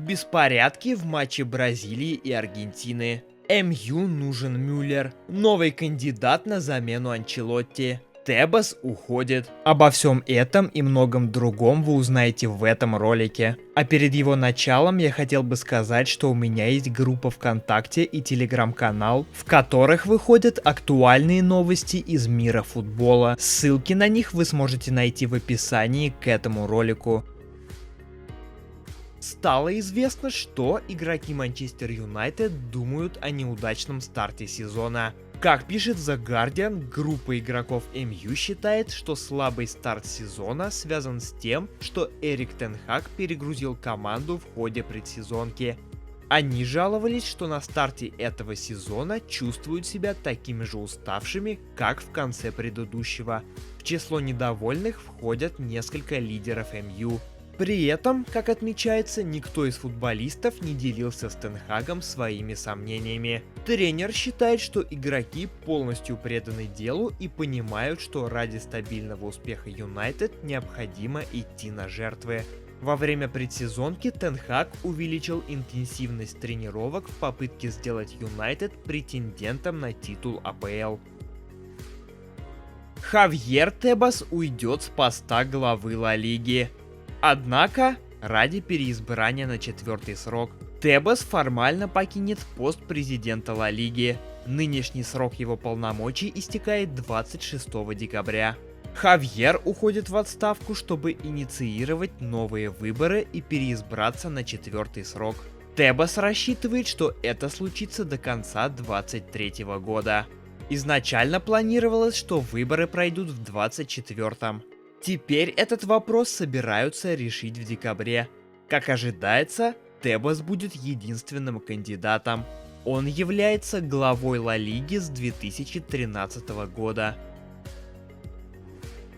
Беспорядки в матче Бразилии и Аргентины. МЮ нужен Мюллер. Новый кандидат на замену Анчелотти. Тебас уходит. Обо всем этом и многом другом вы узнаете в этом ролике. А перед его началом я хотел бы сказать, что у меня есть группа ВКонтакте и Телеграм-канал, в которых выходят актуальные новости из мира футбола. Ссылки на них вы сможете найти в описании к этому ролику. Стало известно, что игроки Манчестер Юнайтед думают о неудачном старте сезона. Как пишет The Guardian, группа игроков МЮ считает, что слабый старт сезона связан с тем, что Эрик Тен Хаг перегрузил команду в ходе предсезонки. Они жаловались, что на старте этого сезона чувствуют себя такими же уставшими, как в конце предыдущего. В число недовольных входят несколько лидеров МЮ. При этом, как отмечается, никто из футболистов не делился с Тен Хагом своими сомнениями. Тренер считает, что игроки полностью преданы делу и понимают, что ради стабильного успеха Юнайтед необходимо идти на жертвы. Во время предсезонки Тен Хаг увеличил интенсивность тренировок в попытке сделать Юнайтед претендентом на титул АПЛ. Хавьер Тебас уйдет с поста главы Ла Лиги. Однако, ради переизбрания на 4-й срок, Тебас формально покинет пост президента Ла Лиги. Нынешний срок его полномочий истекает 26 декабря. Хавьер уходит в отставку, чтобы инициировать новые выборы и переизбраться на 4-й срок. Тебас рассчитывает, что это случится до конца 2023 года. Изначально планировалось, что выборы пройдут в 2024. Теперь этот вопрос собираются решить в декабре. Как ожидается, Тебас будет единственным кандидатом. Он является главой Ла Лиги с 2013 года.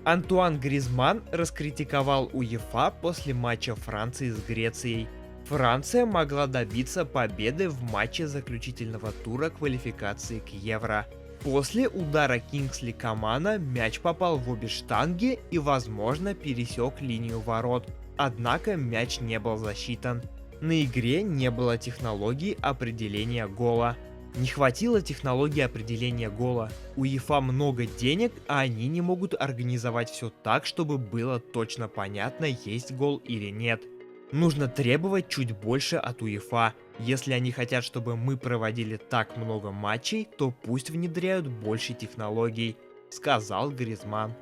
Антуан Гризманн раскритиковал УЕФА после матча Франции с Грецией. Франция могла добиться победы в матче заключительного тура квалификации к Евро. После удара Кингсли Комана мяч попал в обе штанги и, возможно, пересек линию ворот. Однако мяч не был засчитан. На игре не было технологии определения гола. Не хватило технологии определения гола. У УЕФА много денег, а они не могут организовать все так, чтобы было точно понятно, есть гол или нет. Нужно требовать чуть больше от УЕФА. Если они хотят, чтобы мы проводили так много матчей, то пусть внедряют больше технологий, сказал Гризманн.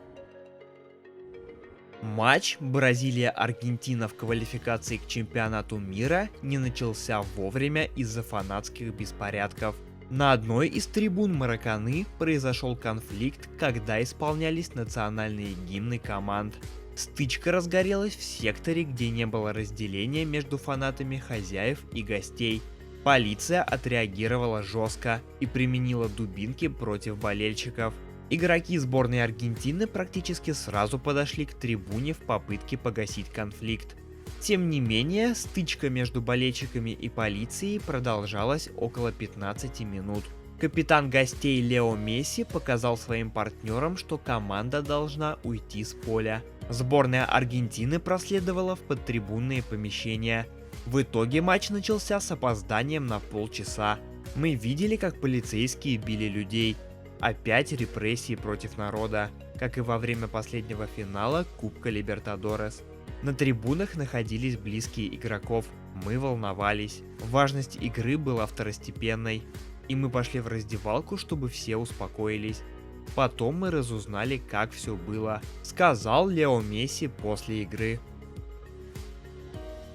Матч Бразилия-Аргентина в квалификации к чемпионату мира не начался вовремя из-за фанатских беспорядков. На одной из трибун Мараканы произошел конфликт, когда исполнялись национальные гимны команд. Стычка разгорелась в секторе, где не было разделения между фанатами хозяев и гостей. Полиция отреагировала жестко и применила дубинки против болельщиков. Игроки сборной Аргентины практически сразу подошли к трибуне в попытке погасить конфликт. Тем не менее, стычка между болельщиками и полицией продолжалась около 15 минут. Капитан гостей Лео Месси показал своим партнерам, что команда должна уйти с поля. Сборная Аргентины проследовала в подтрибунные помещения. В итоге матч начался с опозданием на полчаса. Мы видели, как полицейские били людей. Опять репрессии против народа, как и во время последнего финала Кубка Либертадорес. На трибунах находились близкие игроков. Мы волновались. Важность игры была второстепенной. И мы пошли в раздевалку, чтобы все успокоились. Потом мы разузнали, как все было, сказал Лео Месси после игры.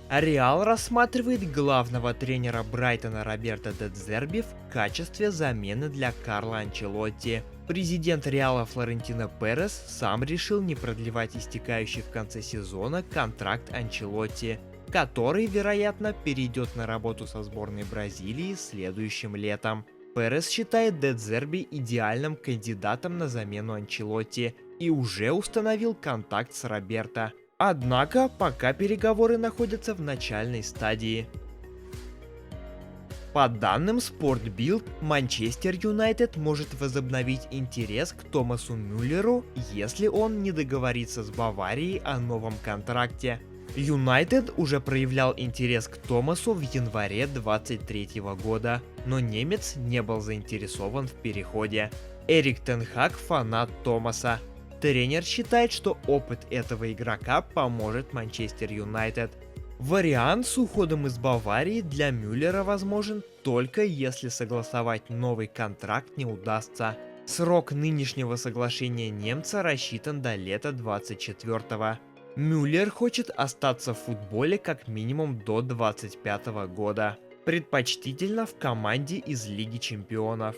Реал рассматривает главного тренера Брайтона Роберто де Зерби в качестве замены для Карло Анчелотти. Президент Реала Флорентино Перес сам решил не продлевать истекающий в конце сезона контракт Анчелотти, который, вероятно, перейдет на работу со сборной Бразилии следующим летом. Перес считает де Зерби идеальным кандидатом на замену Анчелотти и уже установил контакт с Роберто. Однако, пока переговоры находятся в начальной стадии. По данным Sport-Bild, Манчестер Юнайтед может возобновить интерес к Томасу Мюллеру, если он не договорится с Баварией о новом контракте. Юнайтед уже проявлял интерес к Томасу в январе 23 года, но немец не был заинтересован в переходе. Эрик тен Хаг фанат Томаса. Тренер считает, что опыт этого игрока поможет Манчестер Юнайтед. Вариант с уходом из Баварии для Мюллера возможен только если согласовать новый контракт не удастся. Срок нынешнего соглашения немца рассчитан до лета 24-го. Мюллер хочет остаться в футболе как минимум до 25 года. Предпочтительно в команде из Лиги Чемпионов.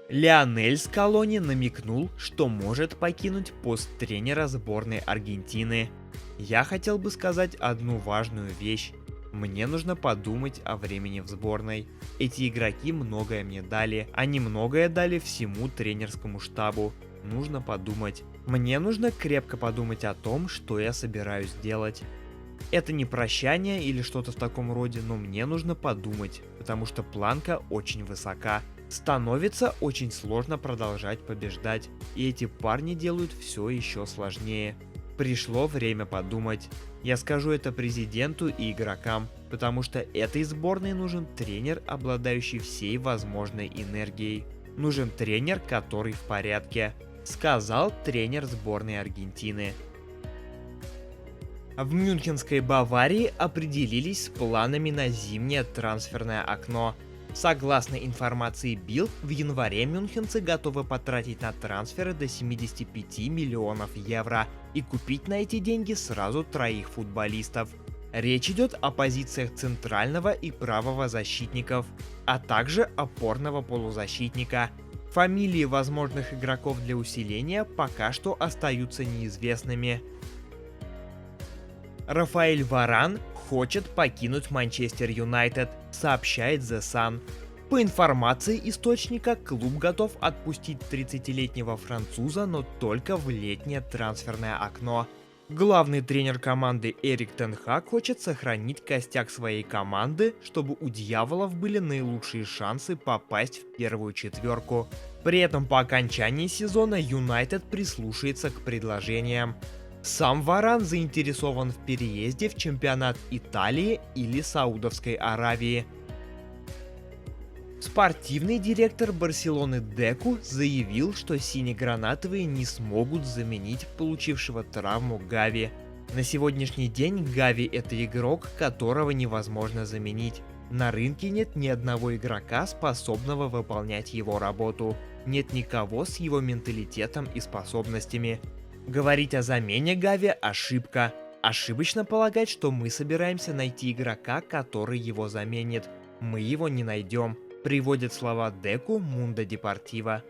Лионель Скалони намекнул, что может покинуть пост тренера сборной Аргентины. Я хотел бы сказать одну важную вещь. Мне нужно подумать о времени в сборной. Эти игроки многое мне дали. Они многое дали всему тренерскому штабу. Нужно подумать. Мне нужно крепко подумать о том, что я собираюсь делать. Это не прощание или что-то в таком роде, но мне нужно подумать, потому что планка очень высока. Становится очень сложно продолжать побеждать, и эти парни делают все еще сложнее. Пришло время подумать. Я скажу это президенту и игрокам, потому что этой сборной нужен тренер, обладающий всей возможной энергией. Нужен тренер, который в порядке, сказал тренер сборной Аргентины. В мюнхенской Баварии определились с планами на зимнее трансферное окно. Согласно информации Bild, в январе мюнхенцы готовы потратить на трансферы до 75 миллионов евро и купить на эти деньги сразу 3 футболистов. Речь идет о позициях центрального и правого защитников, а также опорного полузащитника. Фамилии возможных игроков для усиления пока что остаются неизвестными. Рафаэль Варан хочет покинуть Манчестер Юнайтед, сообщает The Sun. По информации источника, клуб готов отпустить 30-летнего француза, но только в летнее трансферное окно. Главный тренер команды Эрик тен Хаг хочет сохранить костяк своей команды, чтобы у дьяволов были наилучшие шансы попасть в первую четверку. При этом по окончании сезона Юнайтед прислушается к предложениям. Сам Варан заинтересован в переезде в чемпионат Италии или Саудовской Аравии. Спортивный директор Барселоны Деку заявил, что синегранатовые не смогут заменить получившего травму Гави. На сегодняшний день Гави — это игрок, которого невозможно заменить. На рынке нет ни одного игрока, способного выполнять его работу. Нет никого с его менталитетом и способностями. Говорить о замене Гави — ошибка. Ошибочно полагать, что мы собираемся найти игрока, который его заменит. Мы его не найдем. Приводит слова Деку Mundo Deportivo.